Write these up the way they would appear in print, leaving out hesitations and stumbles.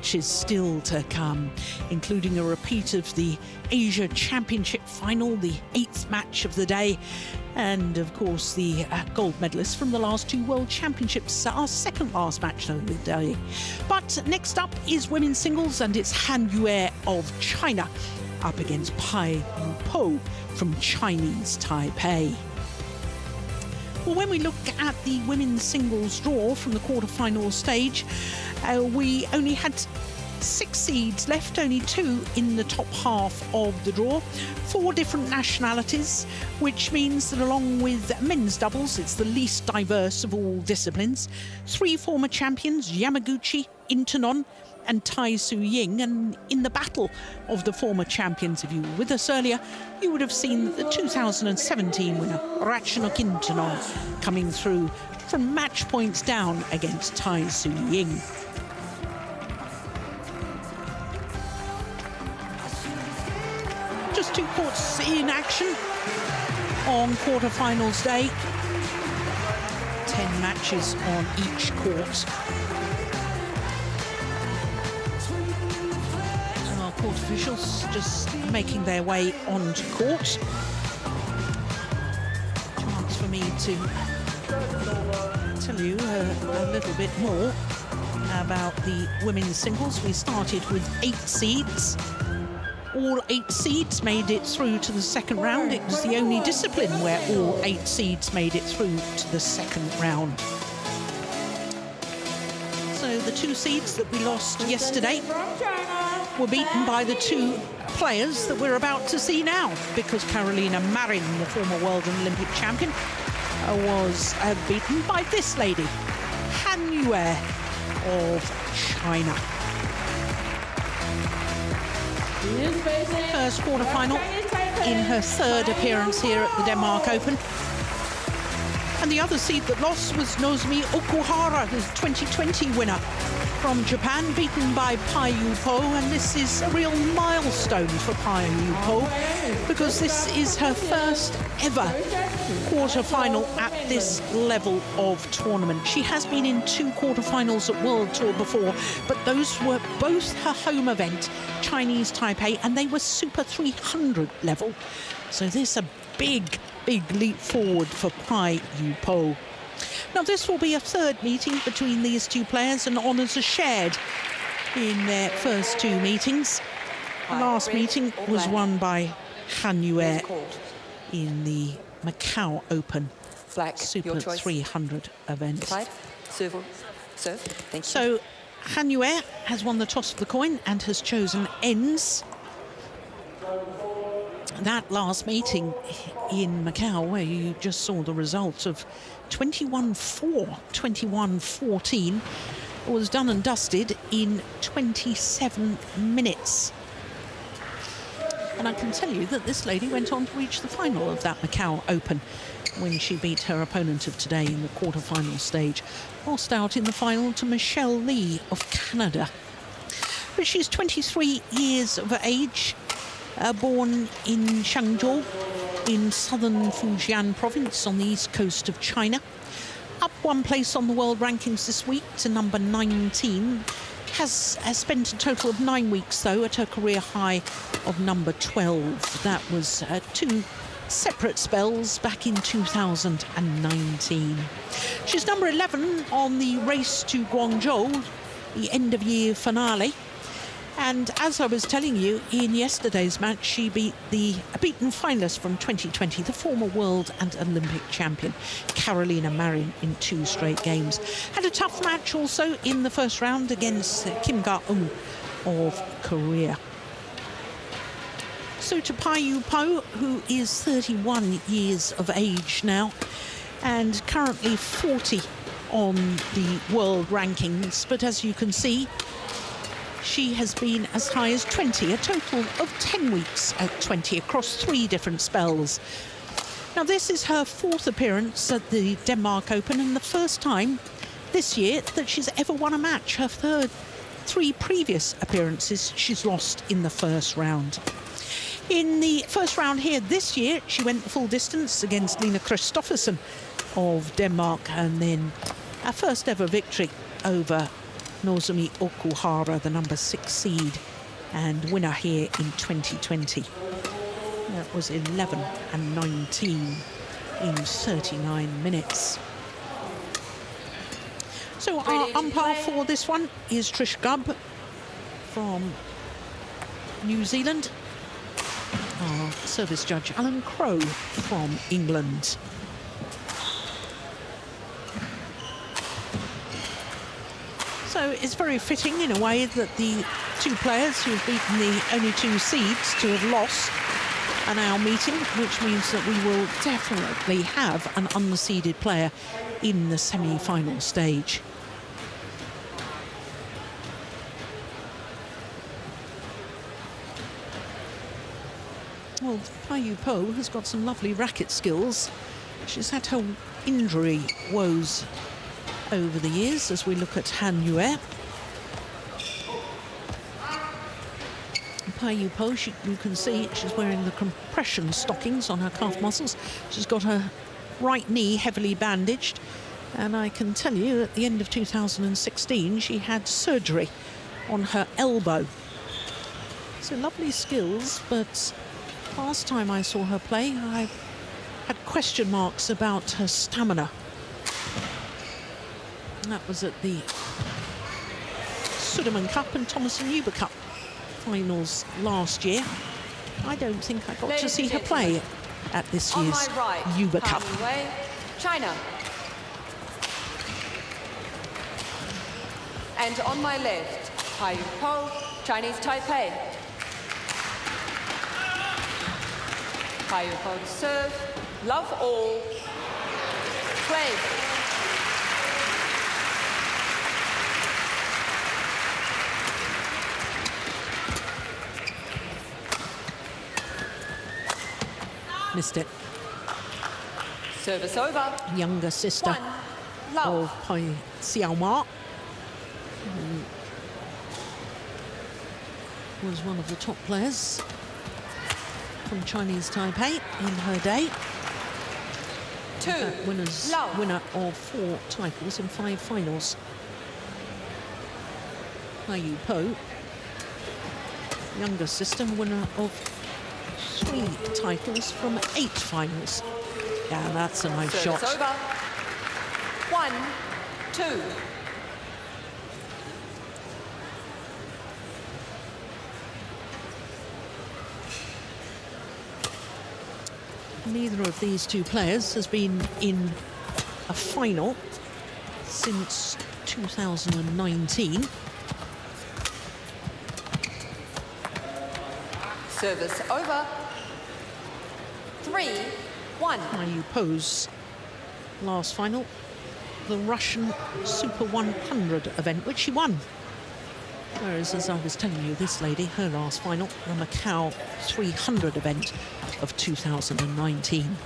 matches still to come, including a repeat of the Asia Championship final, the 8th match of the day, and of course the gold medalist from the last 2 World Championships, our second last match of the day. But next up is women's singles, and it's Han Yue of China up against Pai Yu Po from Chinese Taipei. Well, when we look at the women's singles draw from the quarterfinal stage, we only had 6 seeds left, only 2 in the top half of the draw. 4 different nationalities, which means that along with men's doubles, it's the least diverse of all disciplines. 3 former champions, Yamaguchi, Intanon and Tai Su Ying, and in the battle of the former champions, if you were with us earlier, you would have seen the 2017 winner, Ratchanok Intanon, coming through from match points down against Tai Su Ying. Just 2 courts in action on quarterfinals day. 10 matches on each court. Court officials just making their way onto court. Chance for me to tell you a little bit more about the women's singles. We started with 8 seeds. All 8 seeds made it through to the second round. It was the only discipline where all 8 seeds made it through to the second round. So the 2 seeds that we lost yesterday were beaten by the 2 players that we're about to see now, because Carolina Marin, the former world and Olympic champion, was beaten by this lady, Han Yue of China. First quarterfinal in her 3rd appearance here at the Denmark Open. And the other seed that lost was Nozomi Okuhara, the 2020 winner from Japan, beaten by Pai Yu Po, and this is a real milestone for Pai Yu Po, because this is her first ever quarterfinal at this level of tournament. She has been in 2 quarterfinals at World Tour before, but those were both her home event, Chinese Taipei, and they were Super 300 level. So this is a big leap forward for Pai Yu Po. Now, this will be a 3rd meeting between these 2 players, and honours are shared in their first 2 meetings. The last meeting was won by Han Yue in the Macau Open Super 300 event. So Han Yue has won the toss of the coin and has chosen ends. That last meeting in Macau, where you just saw the results of 21-4, 21-14, was done and dusted in 27 minutes. And I can tell you that this lady went on to reach the final of that Macau Open when she beat her opponent of today in the quarterfinal stage, lost out in the final to Michelle Lee of Canada. But she's 23 years of age, born in Changzhou in southern Fujian province on the east coast of China. Up 1 place on the world rankings this week to number 19. Has spent a total of 9 weeks, though, at her career high of number 12. That was 2 separate spells back in 2019. She's number 11 on the race to Guangzhou, the end-of-year finale. And as I was telling you, in yesterday's match, she beat the beaten finalist from 2020, the former world and Olympic champion, Carolina Marin, in 2 straight games. Had a tough match also in the first round against Kim Ga-eun of Korea. So to Pai Yu Po, who is 31 years of age now, and currently 40 on the world rankings. But as you can see, she has been as high as 20, a total of 10 weeks at 20 across 3 different spells. Now, this is her 4th appearance at the Denmark Open and the first time this year that she's ever won a match. Her 3 previous appearances she's lost in the first round. In the first round here this year, she went the full distance against Lena Kristoffersen of Denmark, and then her first ever victory over Nozomi Okuhara, the number 6 seed and winner here in 2020. That was 11 and 19 in 39 minutes. So our umpire for this one is Trish Gubb from New Zealand. Our service judge, Alan Crowe from England. So it's very fitting in a way that the two players who've beaten the only 2 seeds to have lost are now meeting, which means that we will definitely have an unseeded player in the semi-final stage. Well, Pai Yu Po has got some lovely racket skills. She's had her injury woes over the years as we look at Han Yue. Pai Yu Po, you can see she's wearing the compression stockings on her calf muscles. She's got her right knee heavily bandaged. And I can tell you at the end of 2016, she had surgery on her elbow. So lovely skills, but last time I saw her play, I had question marks about her stamina. And that was at the Sudirman Cup and Thomas and Uber Cup finals last year. I don't think I got to see her play at this year's Uber Cup. China. And on my left, Pai Yu Po, Chinese Taipei. Pai Yu Po to serve, love all, play. Missed it. Service over. Younger sister of Pai Xiaoma, who was one of the top players from Chinese Taipei in her day. Winner of 4 titles in 5 finals. Pai Yu Po, younger sister, winner of 3 titles from 8 finals. Yeah, that's a nice shot. Over. 1, 2. Neither of these 2 players has been in a final since 2019. Service over. 3, 1. Pai Yu Po's last final, the Russian Super 100 event, which she won. Whereas, as I was telling you, this lady, her last final, the Macau 300 event of 2019.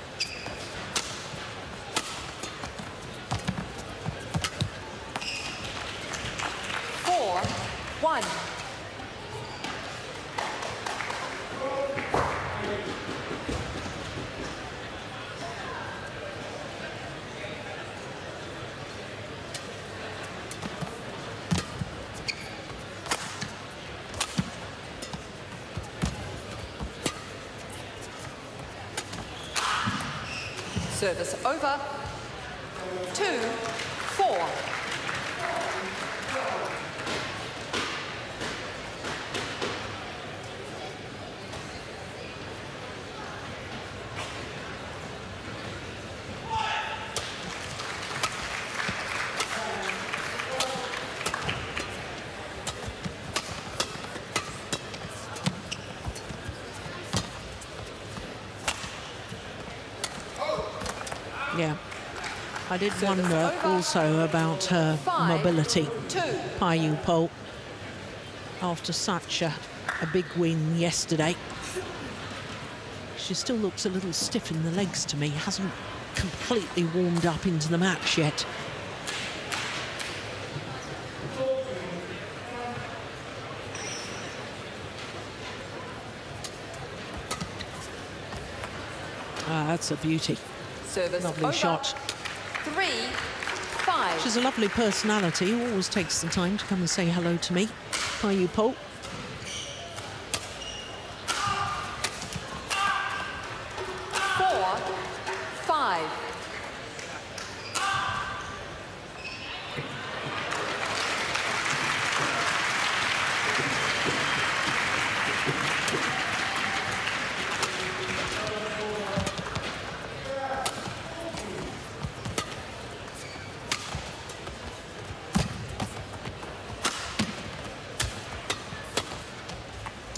Service over. 2, 4. Yeah, I did wonder also about her mobility. Pai Yu Po, after such a big win yesterday, she still looks a little stiff in the legs to me. Hasn't completely warmed up into the match yet. Ah, that's a beauty. Service lovely over. shot. 3, 5. She's a lovely personality, always takes the time to come and say hello to me. Pai Yu Po. 4-5.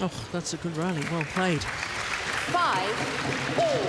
Oh, that's a good rally, well played. 5-all.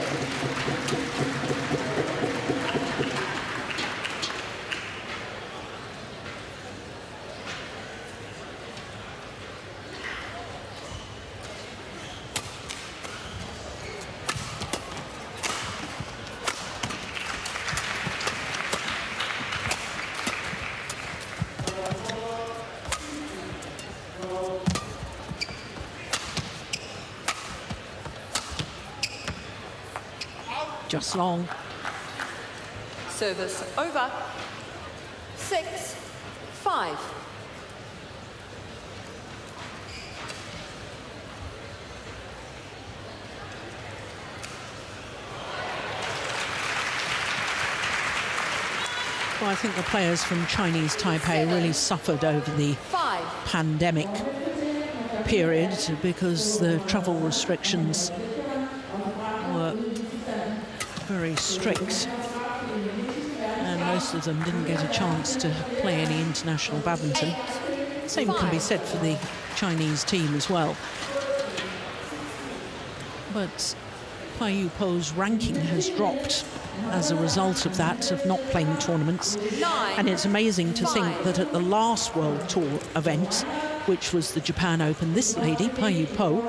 Just long. Service over. 6-5. Well, I think the players from Chinese Taipei really suffered over the 5. pandemic period because the travel restrictions were very strict, and most of them didn't get a chance to play any international badminton. Same can be said for the Chinese team as well. But Pai Yu Po's ranking has dropped as a result of that, of not playing tournaments. And it's amazing to think that at the last World Tour event, which was the Japan Open, this lady, Pai Yu Po,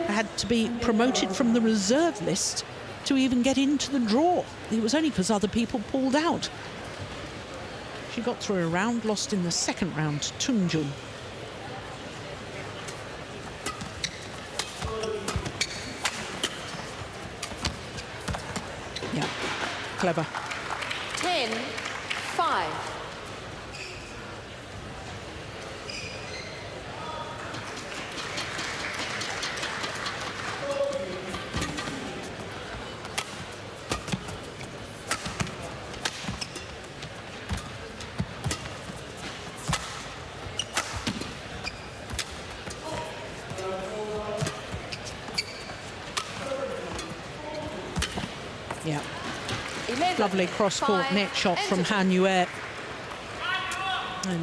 had to be promoted from the reserve list to even get into the draw. It was only because other people pulled out. She got through a round, lost in the second round to Tung Jun. Yeah, clever. 10-5. Yeah. Lovely cross-court net shot from Han Yue. And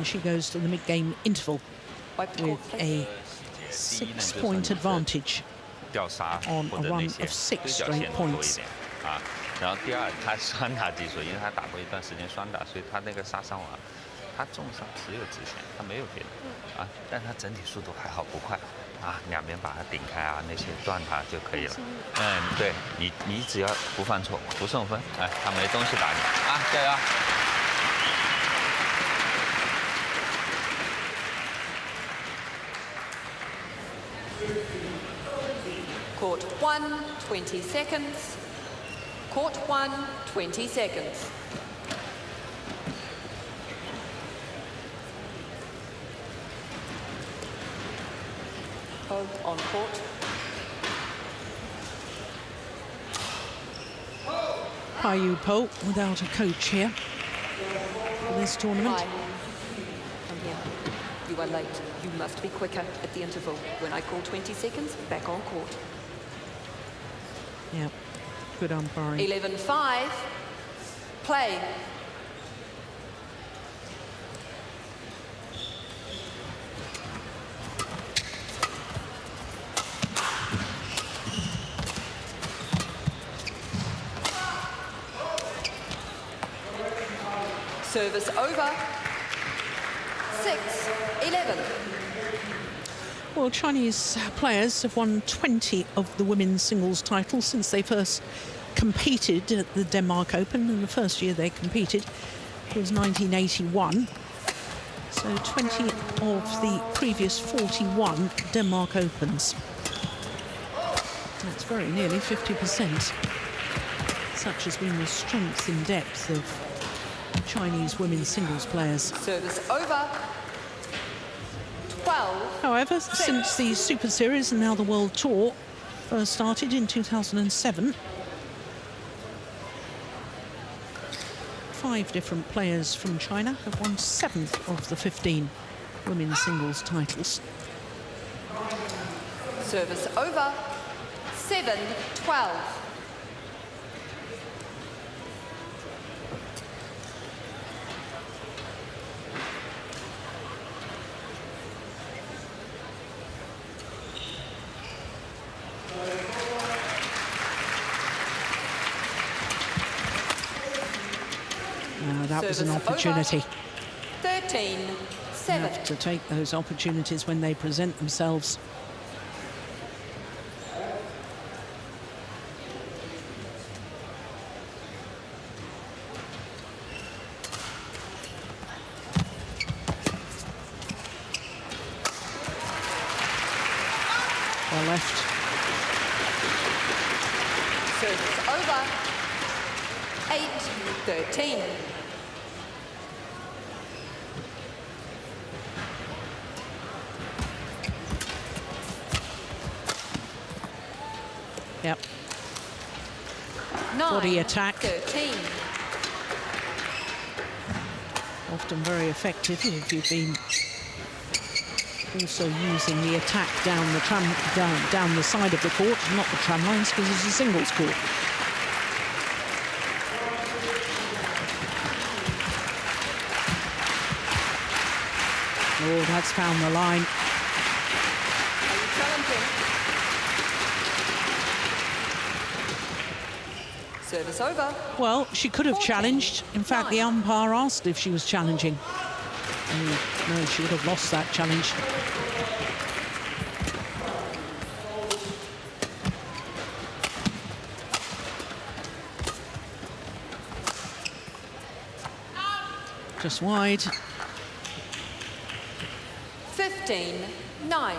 she goes to the mid-game interval with a 6-point advantage on a run of 6 straight points. 然后第二，他双打技术，因为他打过一段时间双打，所以他那个杀伤网，他重伤只有直线，他没有别的啊。但他整体速度还好，不快啊，两边把他顶开啊，那些断他就可以了。嗯，对你只要不犯错，不送分，哎，他没东西打你啊，加油！ Court 1, 20 seconds. Court 1, 20 seconds. Oh, on court. Pai Yu Po without a coach here for this tournament. Come here. You are late. You must be quicker at the interval. When I call 20 seconds, back on court. Yeah, good umpiring. 11-5. Play. Service over. 6-11. Well, Chinese players have won 20 of the women's singles titles since they first competed at the Denmark Open, and the first year they competed was 1981. So 20 of the previous 41 Denmark Opens. That's very nearly 50%. Such has been the strength and depth of Chinese women's singles players. Service over. 12. However, since the Super Series and now the World Tour first started in 2007, 5 different players from China have won 7 of the 15 women's singles titles. Service over. 7-12. That was an opportunity. 13-7. You have to take those opportunities when they present themselves. Well left. Service over. 8-13. Yep. Body attack. 13. Often very effective if you've been also using the attack down the down the side of the court, not the tram lines, because it's a singles court. Oh, that's found the line. Are you challenging? Service over. Well, she could have 14, challenged. In fact, the 9. umpire asked if she was challenging. No, she would have lost that challenge. Just wide. 15-9.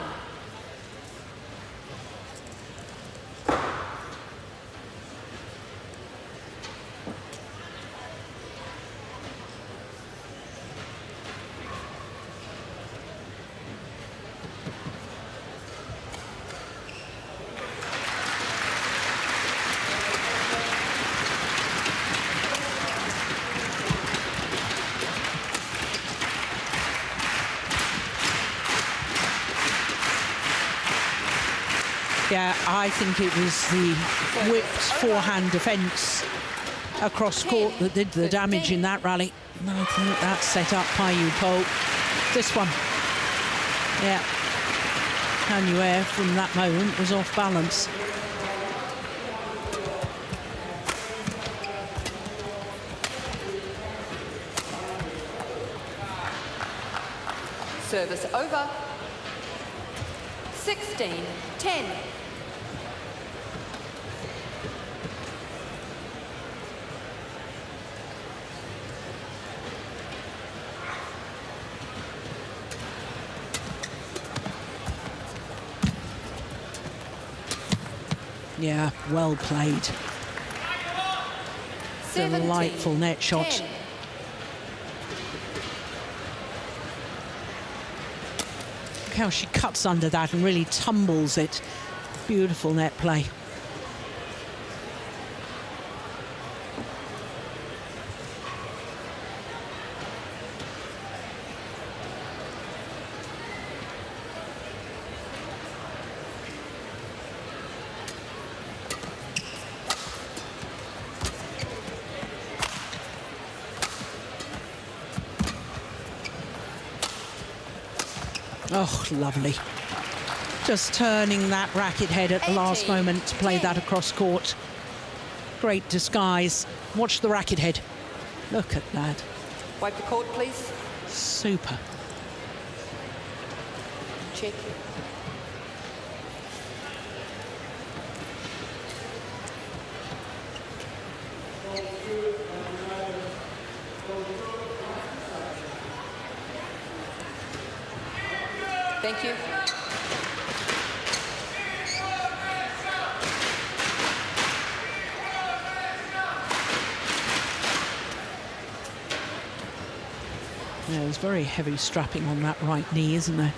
Yeah, I think it was the whipped forehand defence across court that did the damage in that rally. And I think that set up Pai Yu Po. This one. Yeah. Hanuer from that moment was off balance. Service over. 16-10. Yeah, well played. Delightful net shot. 10. Look how she cuts under that and really tumbles it. Beautiful net play. Oh, lovely. Just turning that racket head at the last moment to play that across court. Great disguise. Watch the racket head. Look at that. Wipe the court, please. Super. Check. Thank you. Yeah, there's very heavy strapping on that right knee, isn't there?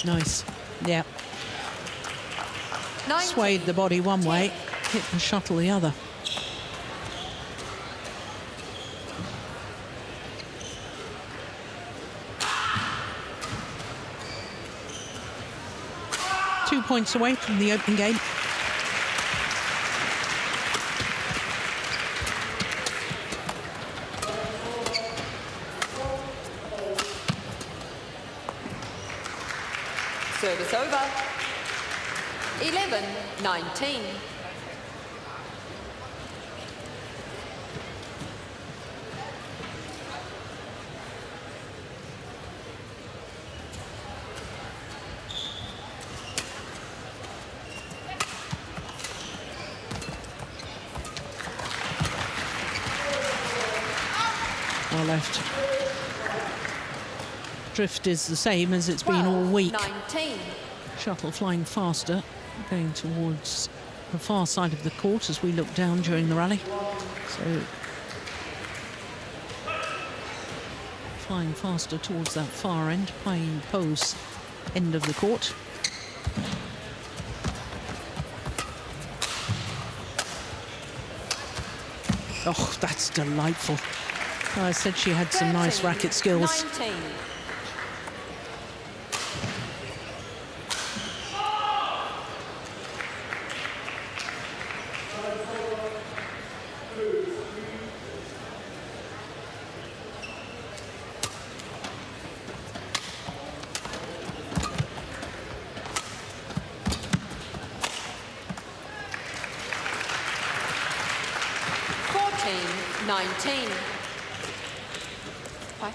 Nice. Yeah. 19. Swayed the body one way, hit the shuttle the other. Two points away from the opening game. Service over. 11-19. Well left. Drift is the same as it's been all week. 19. Shuttle flying faster, going towards the far side of the court as we look down during the rally. So flying faster towards that far end, Pai Yu Po's end of the court. Oh, that's delightful. I said she had some nice racket skills. 19. Bye.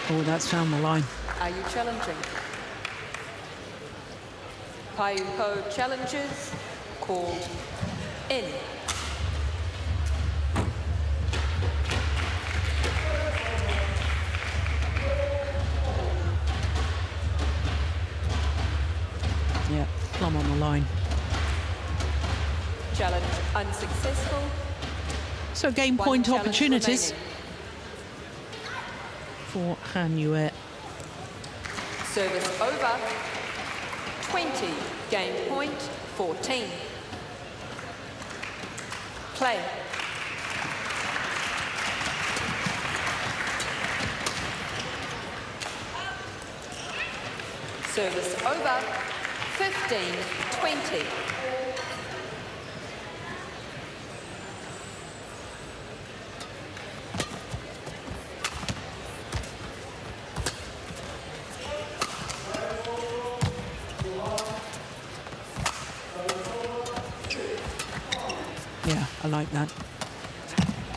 Oh, that's found the line. Are you challenging? Pai Yu Po challenges called in. Yeah, plumb on the line. Challenge unsuccessful. So game One point challenge opportunities remaining. for Han Yue. Service over. 20. Game point 14. Play. Service over. 15-20. Yeah, I like that.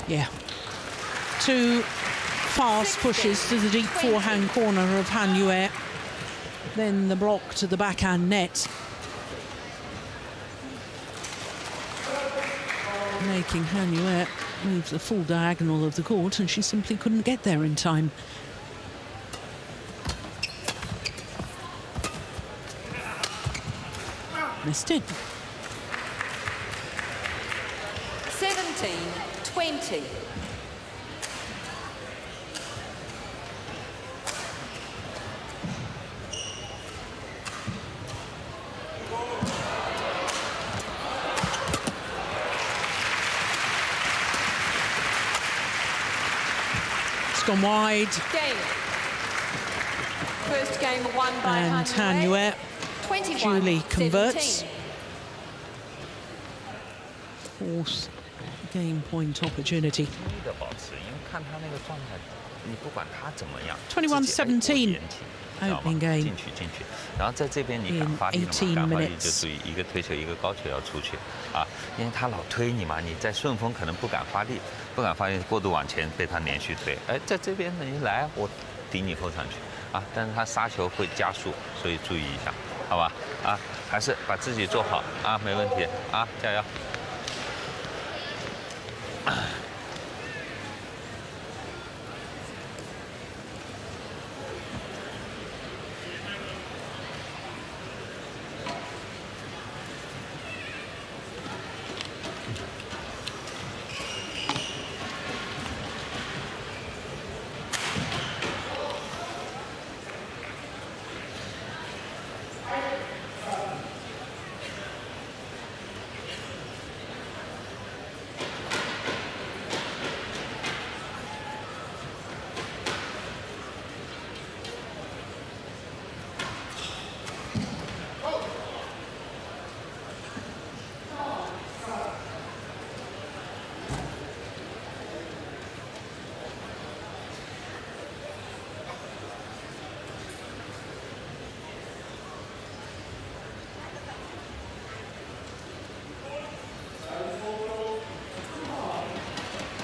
Yeah. Two fast pushes to the deep forehand corner of Han Yue. Then the block to the backhand net. Making Han Yue move the full diagonal of the court, and she simply couldn't get there in time. Missed it. 17-20. It's gone wide. Game. First game won by And Han Yue. Han Yue duly converts. 21-17. fourth game point opportunity. 的保持，因为看他那个状态，你不管他怎么样 21-17 opening game 进去，然后在这边你敢发力了嘛？敢发力就注意一个推球一个高球要出去啊，因为他老推你嘛，你在顺风可能不敢发力，过度往前被他连续推，哎，在这边呢一来我顶你后场去啊，但是他杀球会加速，所以注意一下，好吧？啊，还是把自己做好啊，没问题啊，加油！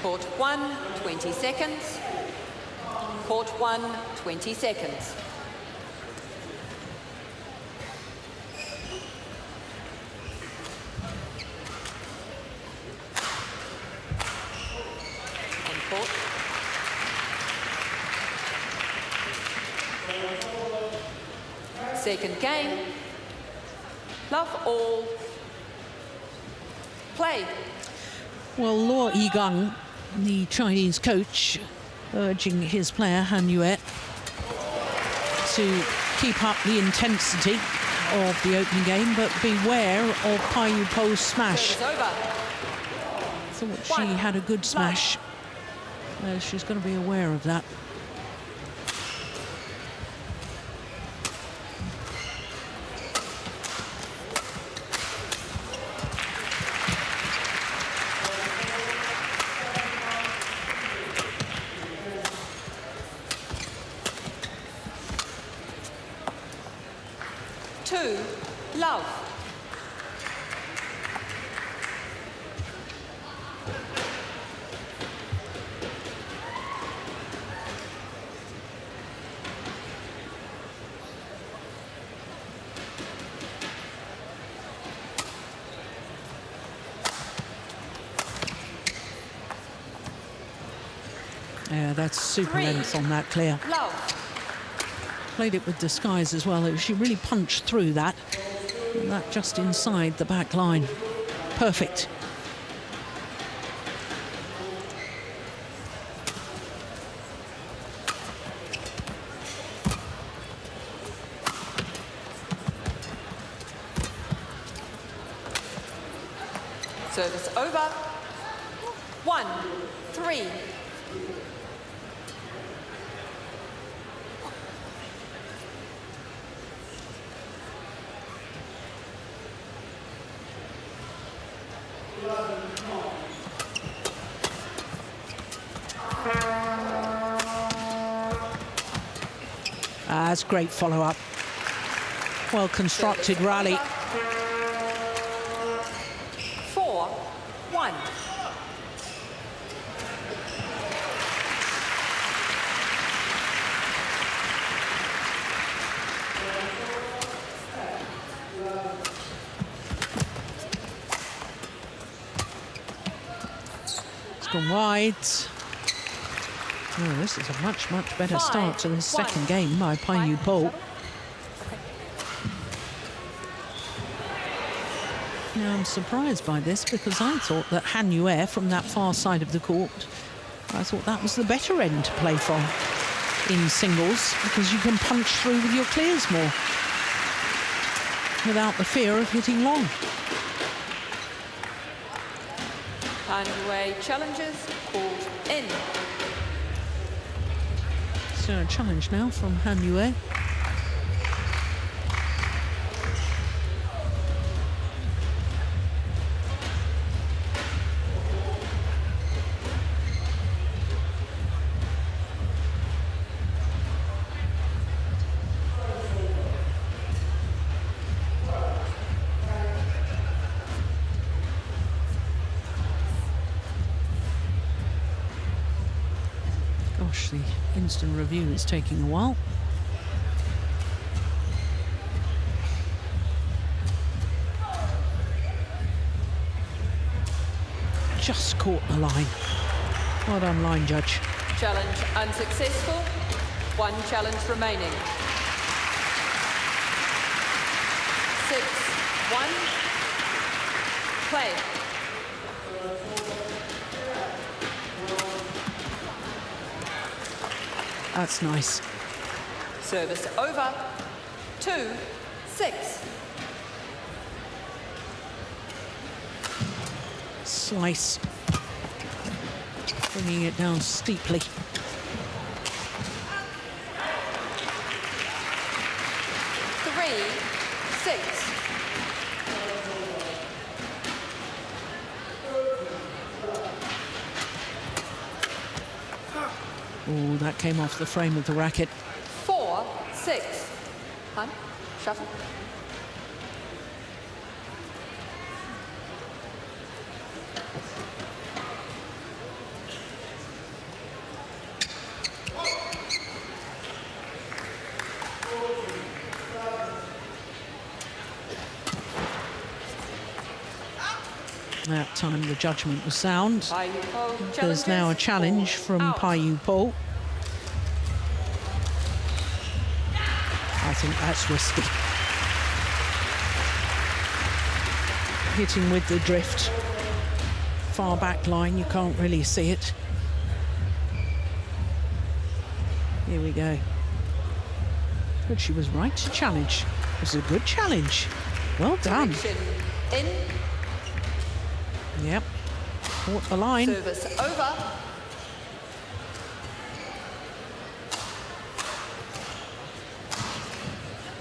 Court 1, 20 seconds. Court 1, 20 seconds. And court. Second game. Love all. Play. Well, Luo Yigang, the Chinese coach, urging his player Han Yue to keep up the intensity of the opening game, but beware of Pai Yu Po's smash. Thought she had a good smash. She's got to be aware of that. Love. Yeah, that's super length on that clear. Love. Played it with disguise as well. She really punched through that. And that just inside the back line. Perfect. Service over. 1-3. That's great follow-up. Well constructed rally. 4-1. It's gone wide. Oh, this is a much, much better start to this second game by Pai Yu Po. Now, I'm surprised by this because I thought that Han Yue from that far side of the court, I thought that was the better end to play from in singles because you can punch through with your clears more without the fear of hitting long. Han Yue challenges called in. So a challenge now from Han Yue. Gosh, the instant review is taking a while. Just caught the line. Well done, line judge. Challenge unsuccessful. One challenge remaining. 6-1. Play. That's nice. Service over. 2-6. Slice. Bringing it down steeply. Three, 6. Oh, that came off the frame of the racket. 4-6. Hun, shuffle. That time the judgment was sound. Pai Yu Po There's now a challenge from out. Pai Yu Po. I think that's risky. Hitting with the drift. Far back line, you can't really see it. Here we go. But she was right to challenge. It was a good challenge. Well done. Direction in. Yep. Caught the line. Service over.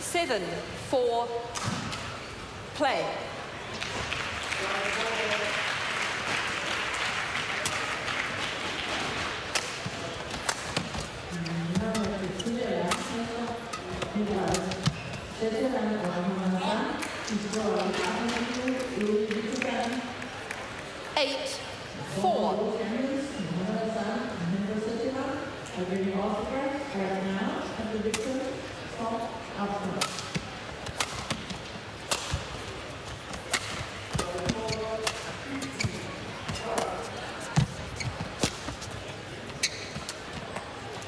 Seven, 4. Play. Eight, 4.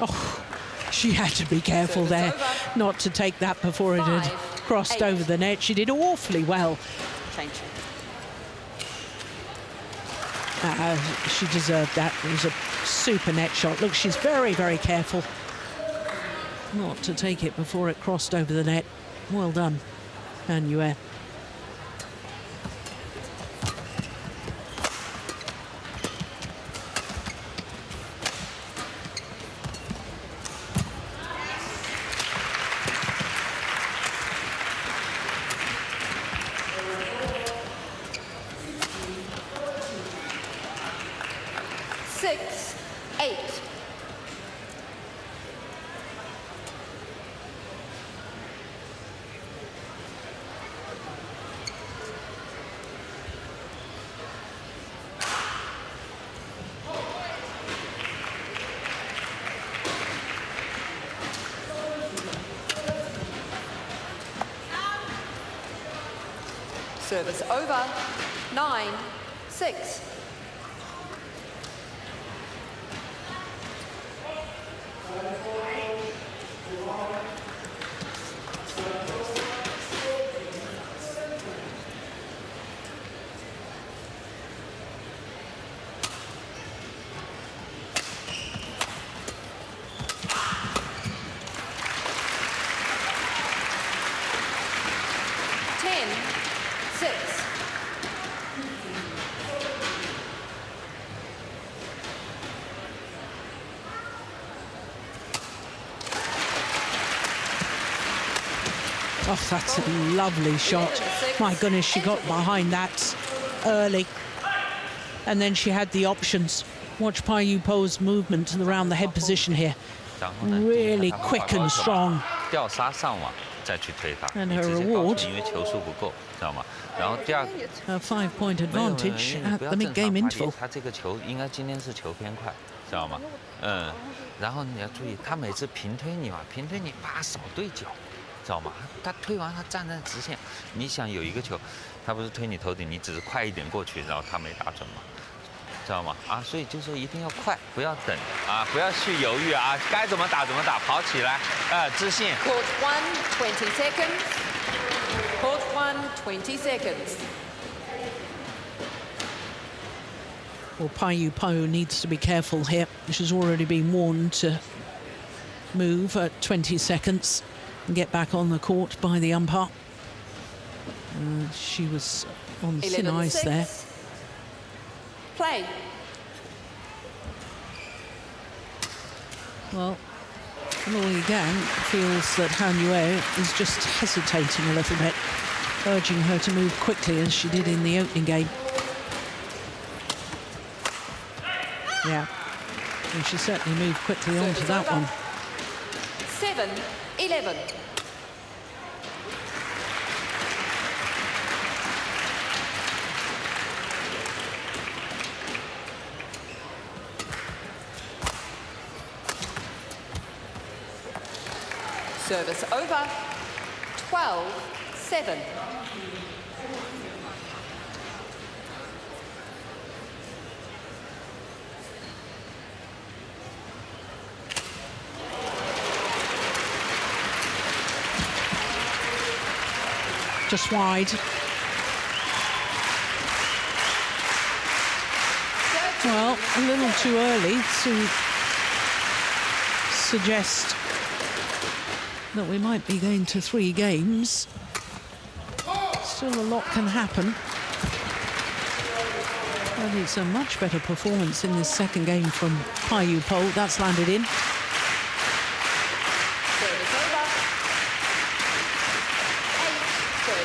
Oh, she had to be careful there not to take that before it had 5, crossed 8. over the net. She did awfully well. Change. She deserved that. It was a super net shot. Look, she's very, very careful not to take it before it crossed over the net. Well done, Anue. Six, 8. Service over. 9, 6. Oh, that's a lovely shot. My goodness, she got behind that early. And then she had the options. Watch Pai Yu Po's movement around the head position here. Really quick and strong. 吊杀上网再去推它， And 你 her 直接告诉 reward 你因为球数不够，知道吗？然后第二个 A 5-point 没有 advantage 因为你 at 不要 the 正常 mid-game 发力 interval. 他这个球应该今天是球偏快，知道吗？然后你要注意，他每次平推你嘛，平推你把手对脚，知道吗？他推完他站在直线，你想有一个球，他不是推你头顶，你只是快一点过去，然后他没打准嘛，知道吗？啊，所以就说一定要快，不要等啊，不要去犹豫啊，该怎么打怎么打，跑起来，自信。Court 1, 20 seconds. Court 1, 20 seconds. Well, Pai Yu Po needs to be careful here. She's already been warned to move at 20 seconds and get back on the court by the umpire. She was on thin ice there. Play. Well, Loy Gang feels that Han Yue is just hesitating a little bit, urging her to move quickly as she did in the opening game. Yeah, and she certainly moved quickly onto that one. 7-11. Service over. 12-7. Just wide. Well, a little too early to suggest that we might be going to 3 games. Still a lot can happen. But it's a much better performance in this second game from Pai Yu Po. That's landed in. Service over. 8-13.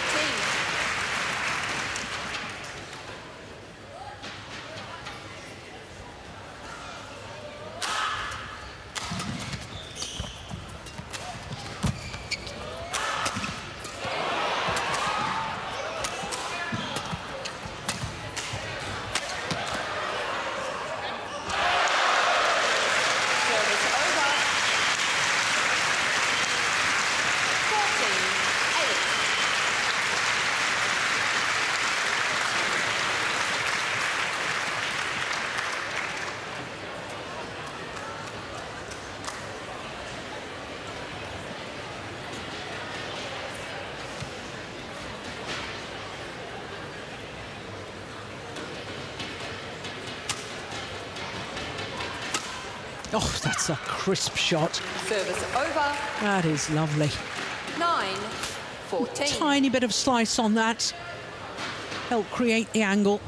Service over. 14-8. Oh, that's a crisp shot. Service over. That is lovely. 9-14. Tiny bit of slice on that. Help create the angle.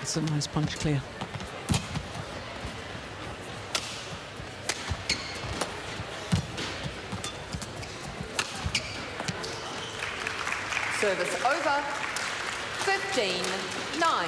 It's a nice punch clear. Service over. 15-9.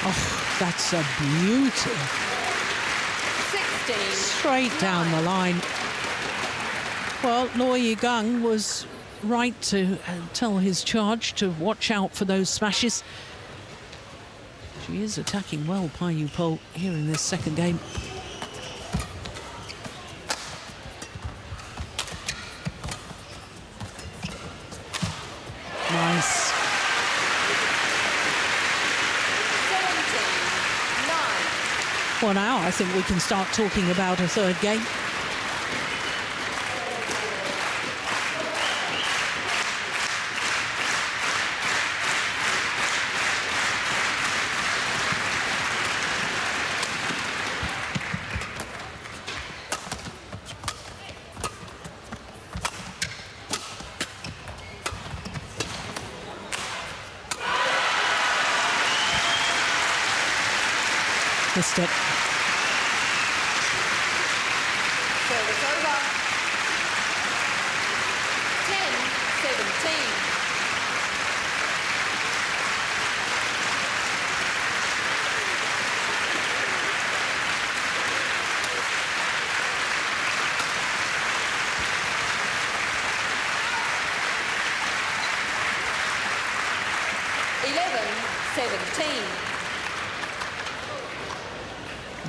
Oh, that's a beauty. 16. Straight down the line. Well, Loy Gang was right to tell his charge to watch out for those smashes. She is attacking well, Pai Yu Po, here in this second game. Nice. 17-9. Well, now I think we can start talking about a third game. Missed it. Service over. 10-17.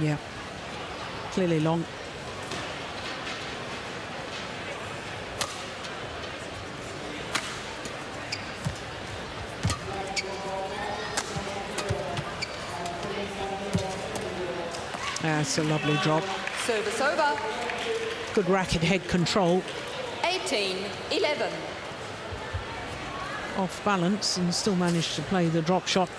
Yeah, clearly long. That's a lovely drop. Service over. Good racket head control. 18-11. Off balance and still managed to play the drop shot.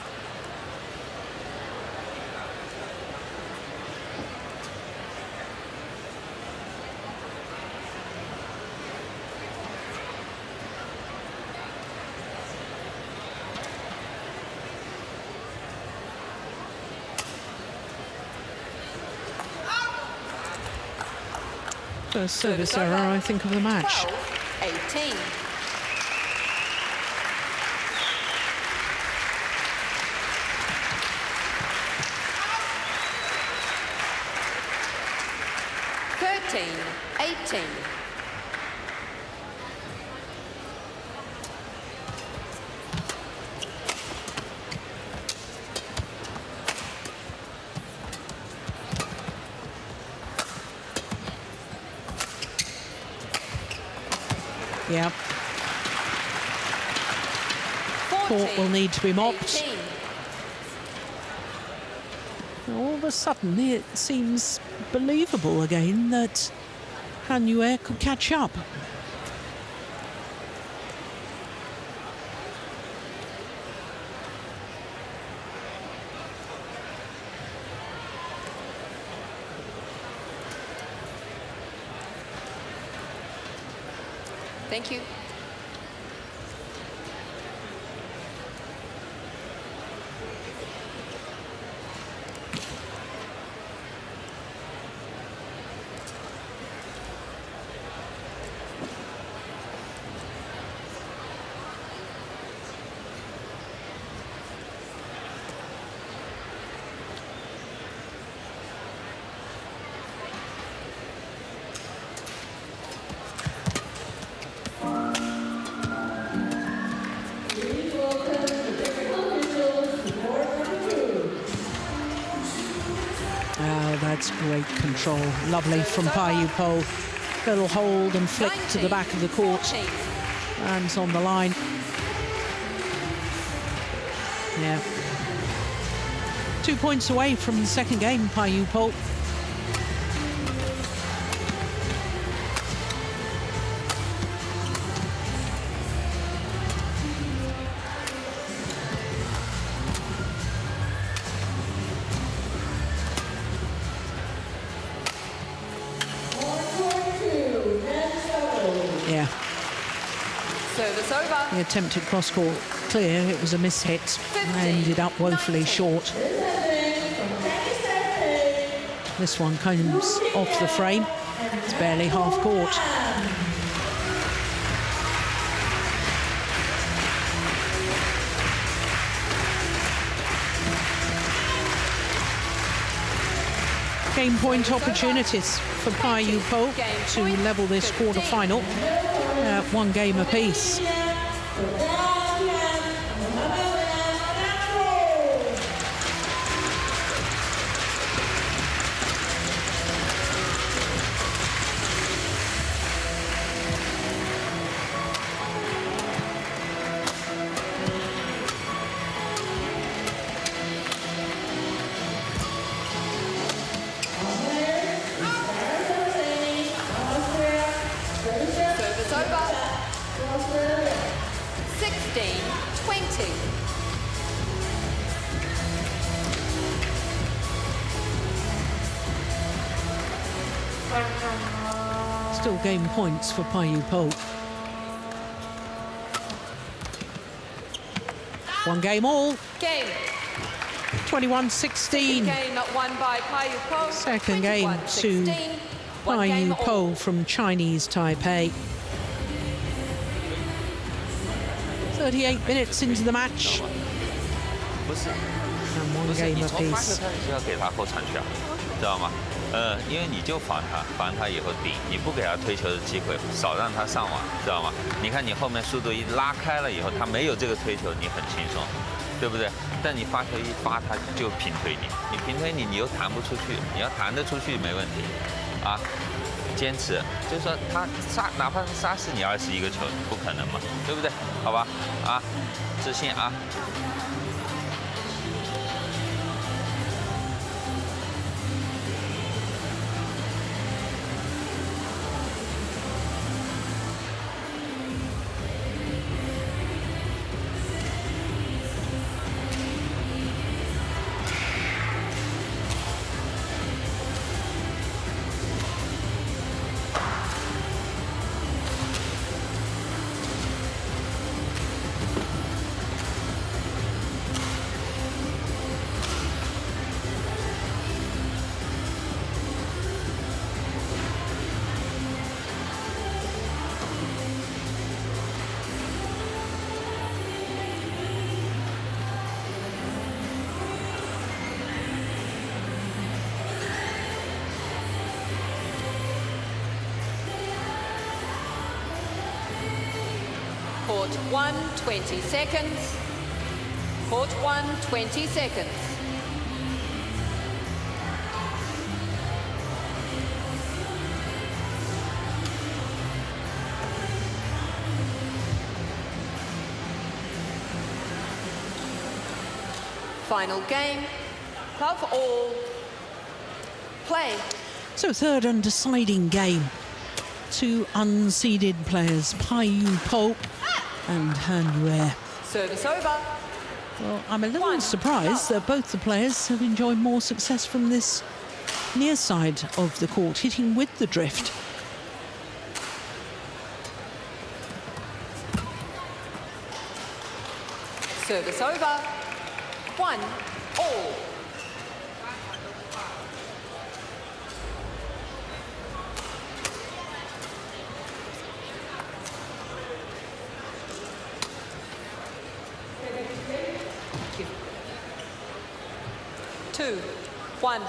First service error, I think, of the match. 12-18. Yeah. Court will need to be mopped. All of a sudden, it seems believable again that Han Yue could catch up. Thank you. That's great control. Lovely from Pai Yu Po. Little hold and flick to the back of the court. Hands on the line. Yeah. 2 points away from the second game, Pai Yu Po. Yeah. Service over. The attempted cross-court clear, it was a mishit, ended up woefully short. This one comes off the frame, it's barely half court. Game point opportunities for Pai Yu Po to level this quarter-final at 1 game apiece. Service over. 16-20. Still game points for Pai Yu Po. 1 game all. Game. 21-16. Game won by Pai Yu Po. Second game to 21-16. Pai Yu Po from Chinese Taipei. 38 minutes into the match. 不是， And one 不是， game 你从发球 apiece. 开始就要给他后场去啊，知道吗？因为你就防他以后顶，你不给他推球的机会，少让他上网，知道吗？你看你后面速度一拉开了以后，他没有这个推球，你很轻松，对不对？但你发球一发，他就平推你，你平推你又弹不出去，你要弹得出去没问题，啊，坚持，就是说他哪怕是杀死你21个球，不可能嘛，对不对？好吧，啊，自信啊。 Court 1, 20 seconds. Court 1, 20 seconds. Final game. Love all. Play. So third and deciding game. Two unseeded players, Pai Yu Po and Han Yue. Service over. Well, I'm a little surprised that both the players have enjoyed more success from this near side of the court, hitting with the drift. Service over. 1 all. Thank you. 2, 1.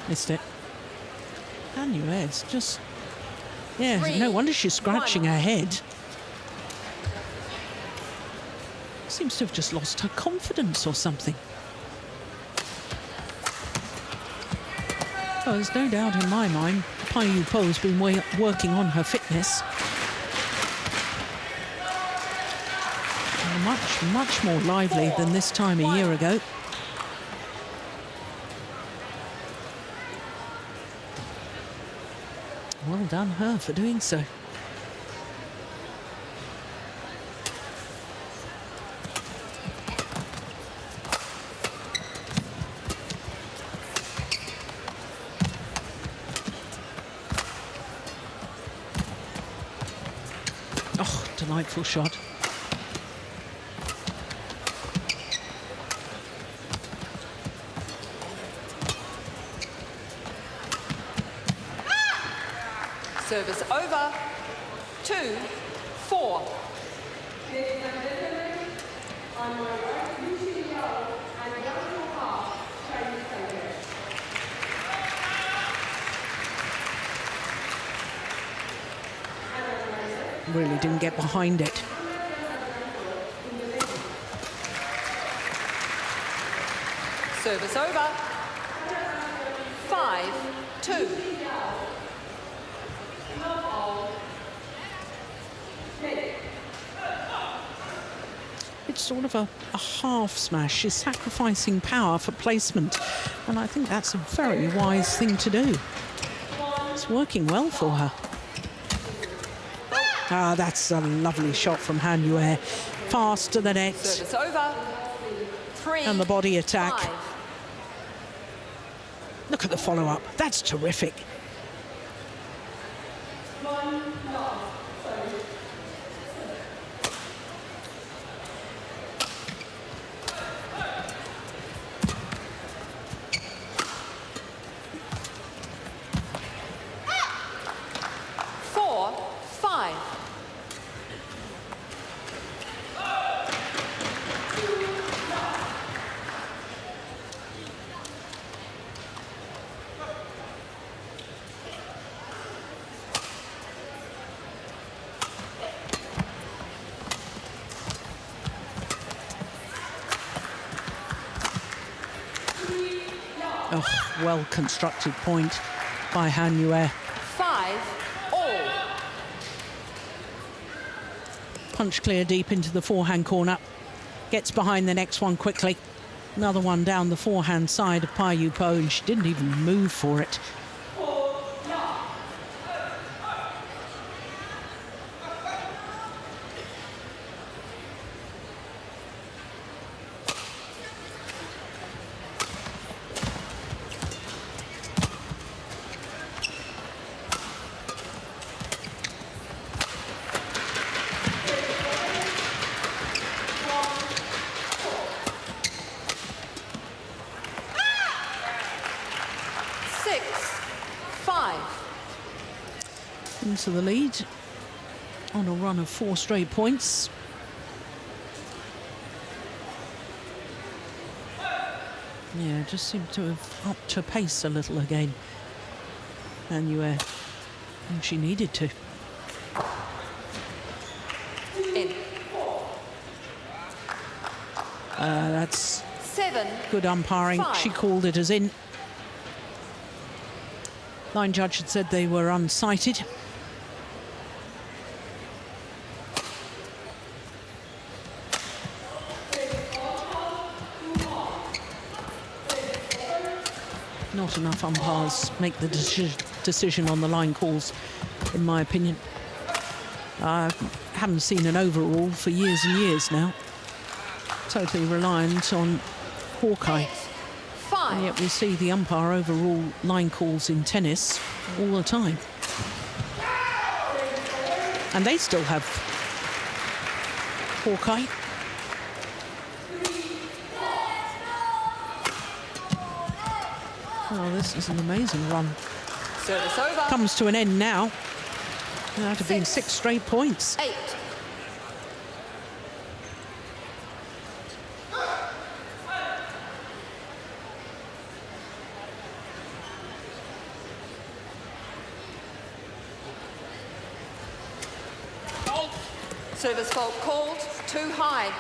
Missed it. Han Yue is just... Yeah, no wonder she's scratching her head. Seems to have just lost her confidence or something. Oh, there's no doubt in my mind, Pai Yu Po has been working on her fitness. And much more lively than this time a year ago. Well done her for doing so. Oh, delightful shot. Service over. 2, 4. Really didn't get behind it. Service over. 5, 2. It's sort of a half smash. She's sacrificing power for placement. And I think that's a very wise thing to do. It's working well for her. Ah, that's a lovely shot from Han Yue. Fast to the net. Service over. 3, And the body attack. 5. Look at the follow-up. That's terrific. well-constructed point by Han Yue. 5-all. Punch clear deep into the forehand corner. Gets behind the next one quickly. Another one down the forehand side of Pai Yu Po, and she didn't even move for it. Into the lead on a run of 4 straight points. Yeah, just seemed to have upped her pace a little again. And she needed to. In. That's 7. good umpiring. 5. She called it as in. Line judge had said they were unsighted. Not enough umpires make the decision on the line calls, in my opinion. I haven't seen an overall for years and years now. Totally reliant on Hawkeye. 5. And yet we see the umpire overall line calls in tennis all the time. And they still have Hawkeye. Oh, this is an amazing run. Service over. Comes to an end now. That have been 6 straight points. 8. Service fault called, too high.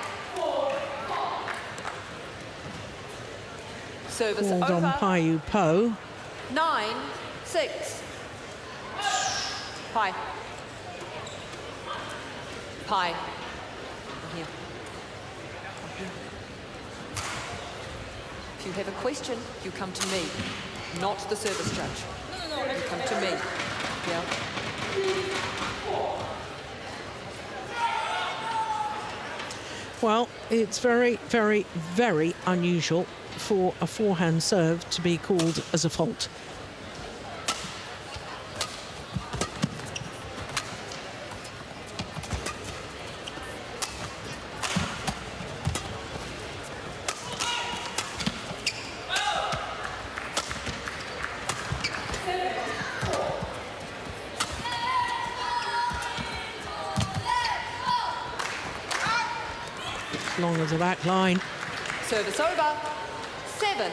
Service Called over. on Pai Yu Po. 9-6. Pai. Pai. Here. If you have a question, you come to me, not the service judge. No. You come to me. Yeah. Well, it's very, very, very unusual for a forehand serve to be called as a fault. As long as the back line. Service over. 7-9.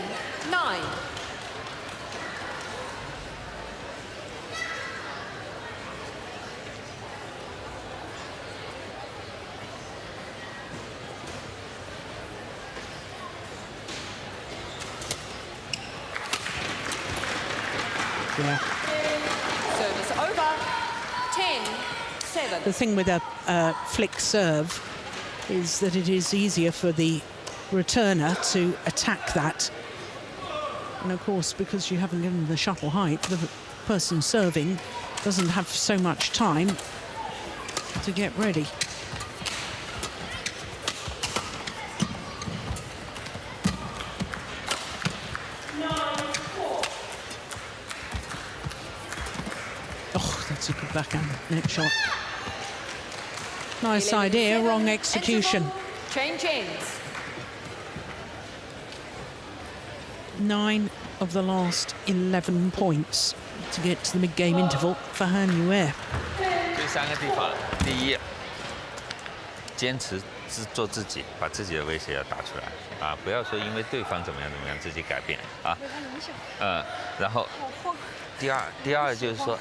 Yeah. Service over. 10-7. The thing with a flick serve is that it is easier for the returner to attack that. And of course, because you haven't given the shuttle height, the person serving doesn't have so much time to get ready. Oh, that's a good backhand net shot. Nice idea, wrong execution. Interval. Change ends. 9 of the last 11 points to get to the mid-game interval for Han Yue. 这3个地方，第一，坚持做自己，把自己的威胁要打出来啊！不要说因为对方怎么样自己改变啊。然后第二就是说，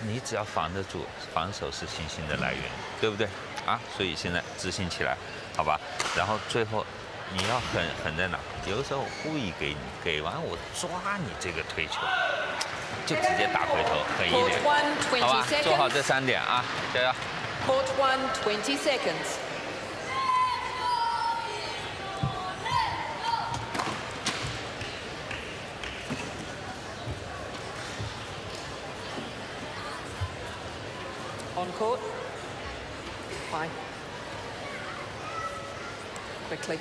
你只要防得住，防守是信心的来源，对不对？啊，所以现在自信起来，好吧？然后最后你要狠在哪？有的时候故意给你，给完我抓你这个推球，就直接打回头，狠一点，好吧？做好这3点啊，加油！ Court 1, 20 seconds. On court. Fine. Quickly.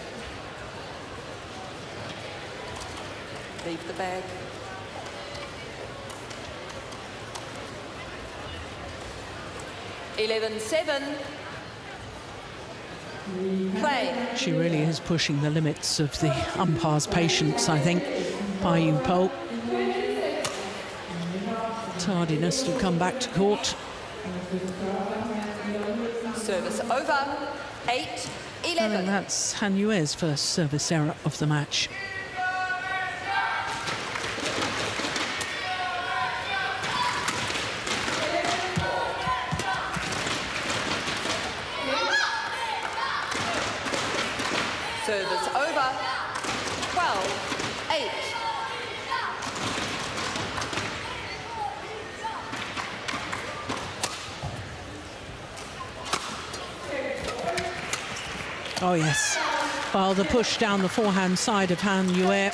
Leave the bag. (11-7). Play. She really is pushing the limits of the umpire's patience, I think. Pai Yu Po. Tardiness to come back to court. Service over. 8-11. I think that's Han Yue's first service error of the match. Service over. 12-8. Oh, yes. Well, the push down the forehand side of Han Yue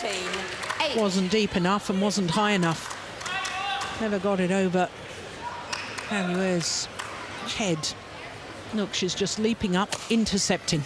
wasn't deep enough and wasn't high enough. Never got it over Han Yue's head. Look, she's just leaping up, intercepting.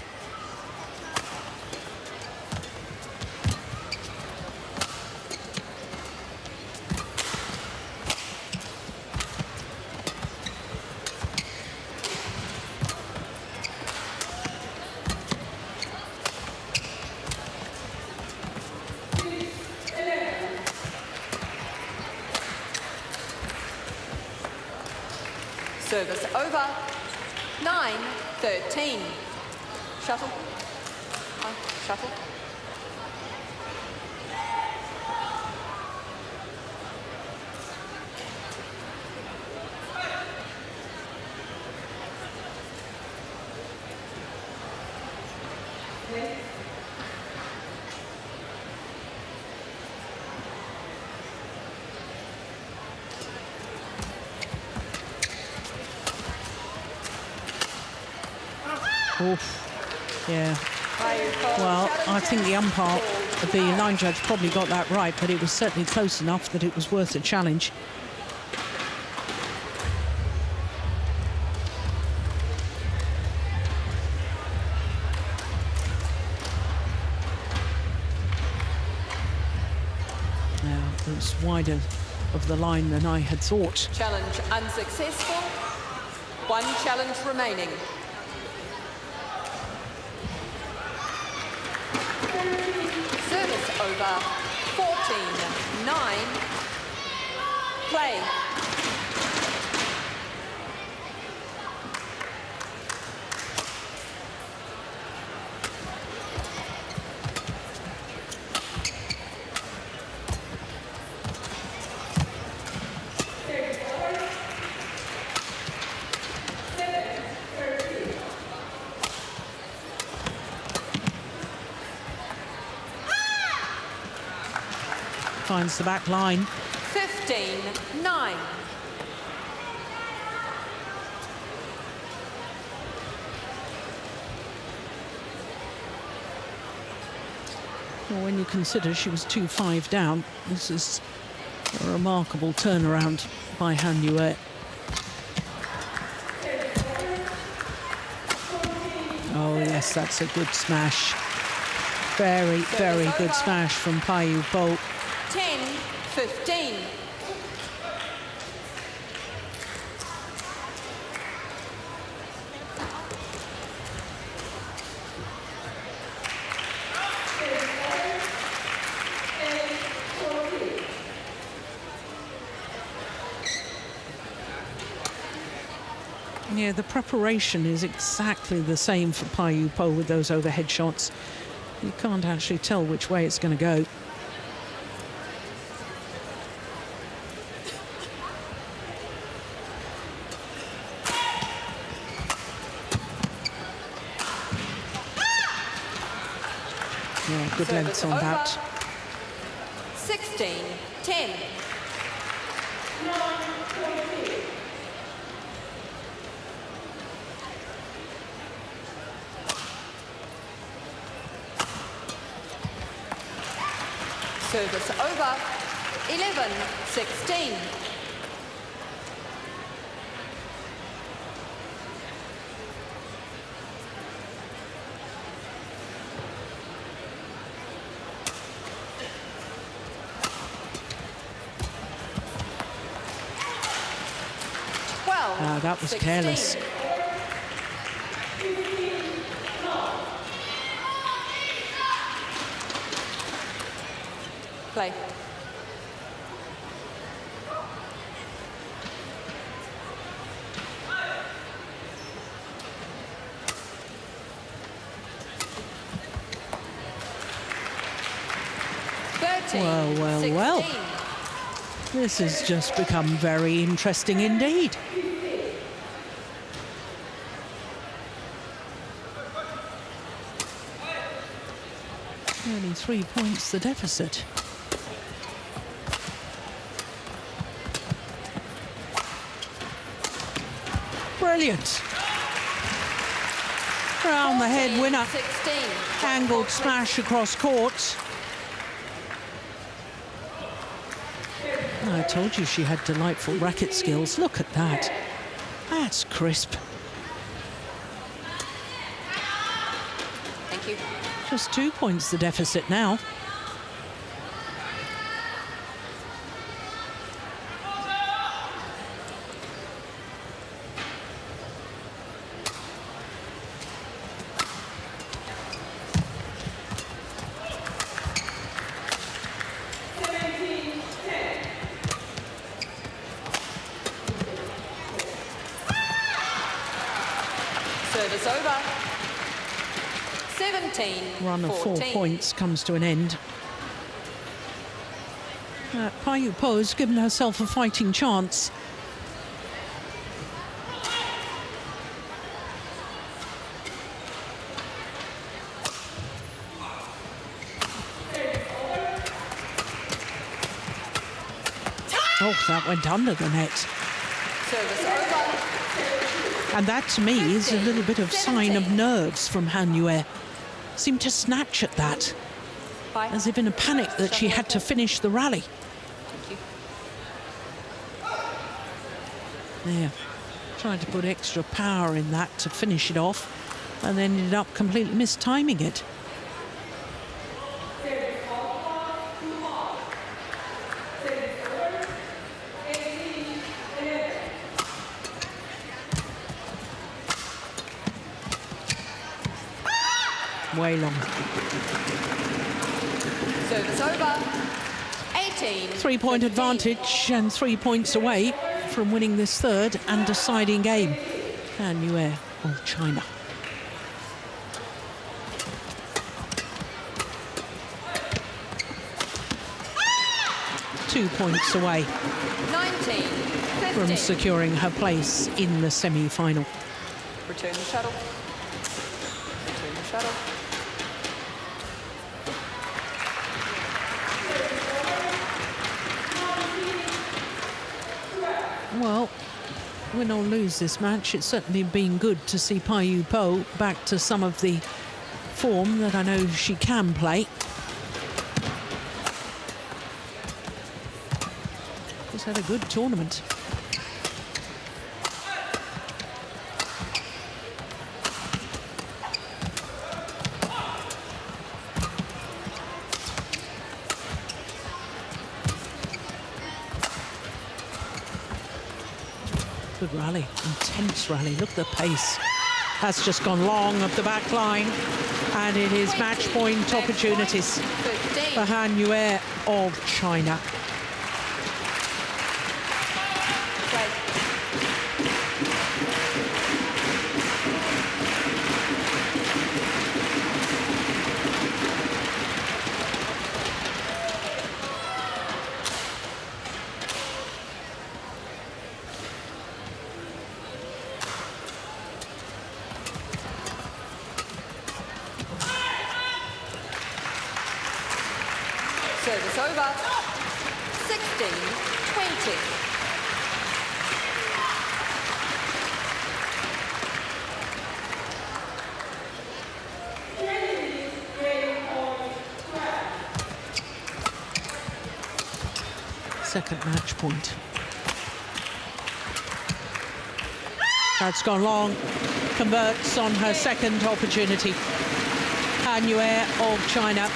Service over. 9-13. Shuttle. Shuttle. Oof. Yeah. Well, I think the umpire, the line judge, probably got that right, but it was certainly close enough that it was worth a challenge. Now, it was wider of the line than I had thought. Challenge unsuccessful. 1 challenge remaining. Service over. 14-9. Play. Finds the back line. 15-9. Well, when you consider she was 2-5 down, this is a remarkable turnaround by Han Yue. Oh, yes, that's a good smash. Very, very good smash from Pai Yu Po. 10-15. Yeah, the preparation is exactly the same for Pai Yu Po with those overhead shots. You can't actually tell which way it's going to go. good lengths on that. 16-10. Service over. 11-16. That was careless. Play. Well. This has just become very interesting indeed. Only 3 points the deficit. Brilliant. Round the head winner. 16. Angled smash across court. I told you she had delightful racket skills. Look at that. That's crisp. Thank you. Just 2 points the deficit now. Service over. 17. Run of 4 points comes to an end. Pai Yu Po's given herself a fighting chance. Oh, that went under the net. Service over. And that, to me, is a little bit of sign of nerves from Han Yue. Seemed to snatch at that, as if in a panic that she had to finish the rally. Thank you. There, tried to put extra power in that to finish it off, and then ended up completely mistiming it. Way long. Service over. 18. 3 point advantage and 3 points away from winning this third and deciding game. Han Yue of China. Two points away 19. from 15. securing her place in the semi-final. Return the shuttle. Return the shuttle. Well, win or lose this match, it's certainly been good to see Pai Yu Po back to some of the form that I know she can play. She's had a good tournament. Good rally, intense rally. Look at the pace. That's just gone long up the back line. And it is match point opportunities for Han Yue of China. over. 16-20. Second match point. That's gone long. Converts on her second opportunity. Han Yue of China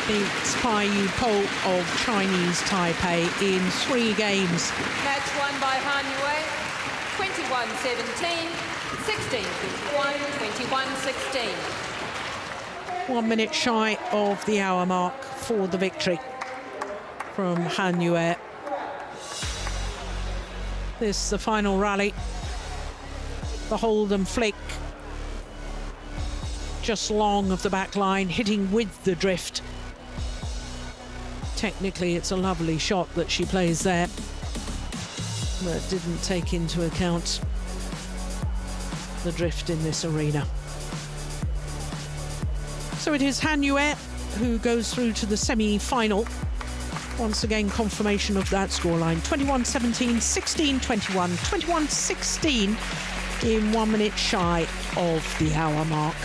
beats Pai Yu Po of Chinese Taipei in 3 games. Match won by Han Yue. 21-17, 16-1, 21-16. 1 minute shy of the hour mark for the victory from Han Yue. This the final rally. The hold and flick. Just long of the back line, hitting with the drift. Technically, it's a lovely shot that she plays there, but didn't take into account the drift in this arena. So it is Han Yue who goes through to the semi-final. Once again, confirmation of that scoreline. 21-17, 16-21, 21-16 in 1 minute shy of the hour mark.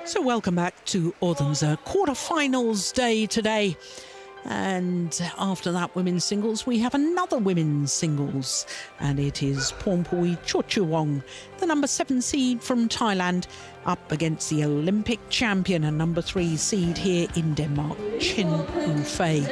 So welcome back to Odense quarterfinals day today. And after that women's singles, we have another women's singles. And it is Pornpui Chochuwong, the number 7 seed from Thailand, up against the Olympic champion and number 3 seed here in Denmark, Chin Ufei.